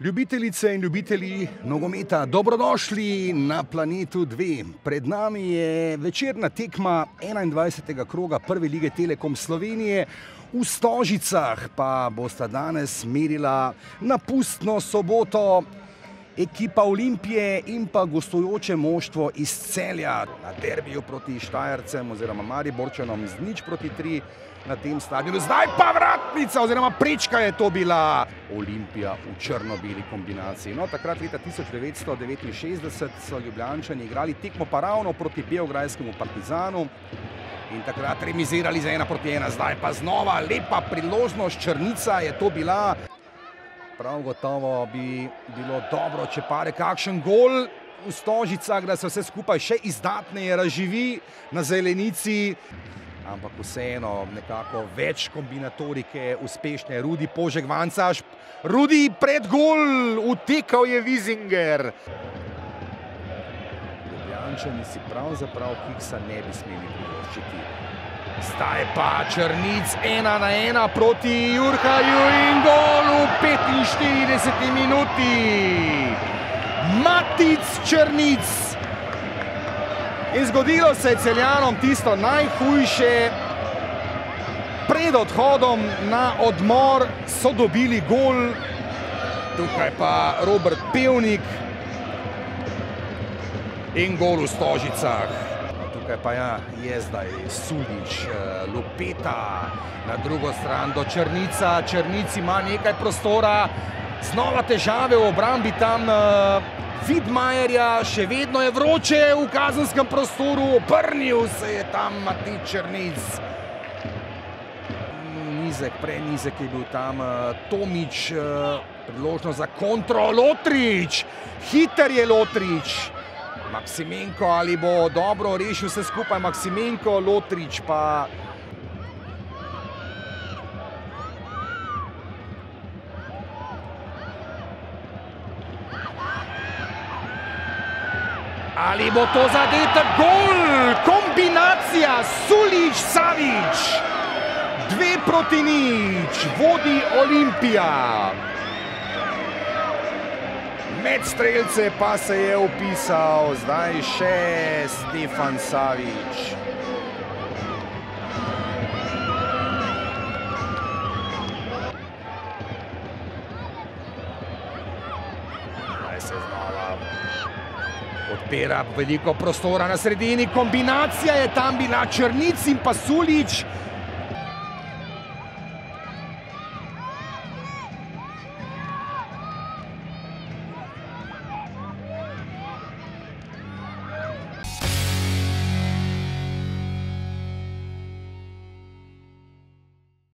Ljubitelice in ljubitelji nogometa, dobrodošli na Planetu 2. Pred nami je večerna tekma 21. kroga Prve lige Telekom Slovenije. V Stožicah pa bosta danes merila na pustno soboto ekipa Olimpije in pa gostujoče moštvo iz Celja na derbiju proti Štajercem oziroma Mariborčanom z 0:3 na tem stadionu. Zdaj pa vratnica oziroma prečka je to bila Olimpija v črno-beli kombinaciji. No, takrat leta 1969 so Ljubljančani igrali tekmo pa ravno proti beograjskemu Partizanu in takrat remizirali za 1:1. Zdaj pa znova lepa priložnost, Črnica je to bila. Prav gotovo bi bilo dobro, če pade kakšen gol v Stožicah, da se vse skupaj še izdatneje razživi na zelenici. Ampak vseeno nekako več kombinatorike uspešne. Rudi Požeg-Vancaš, Rudi pred gol, utekal je Vizinger. Ljubljančani si pravzaprav kiksa ne bi smeli privoščiti. Zdaj pa Črnic 1:1 proti Jurhaju in gol v 45. minuti. Matic Črnic. In zgodilo se je Celjanom tisto najhujše. Pred odhodom na odmor so dobili gol. Tukaj pa Robert Pevnik in gol v Stožicah. Tukaj pa je zdaj Suljić, lupeta na drugo stran do Črnica. Črnic ima nekaj prostora, znova težave v obrambi tam Vidmajerja, še vedno je vroče v kazenskem prostoru, obrnil se je tam Matic Črnic. Nizek, prenizek je bil tam Tomić, priložnost za kontro, Lotrič, hiter je Lotrič. Maksimenko ali bo dobro rešil vse skupaj, Maksimenko, Lotrič pa... Ali bo to zadetek? Gol! Kombinacija Suljić-Savić. 2:0, vodi Olimpija. Med strelce pa se je vpisal zdaj še Stefan Savić. Zdaj se znova odpira veliko prostora na sredini. Kombinacija je tam bila, Črnic in pa Suljić.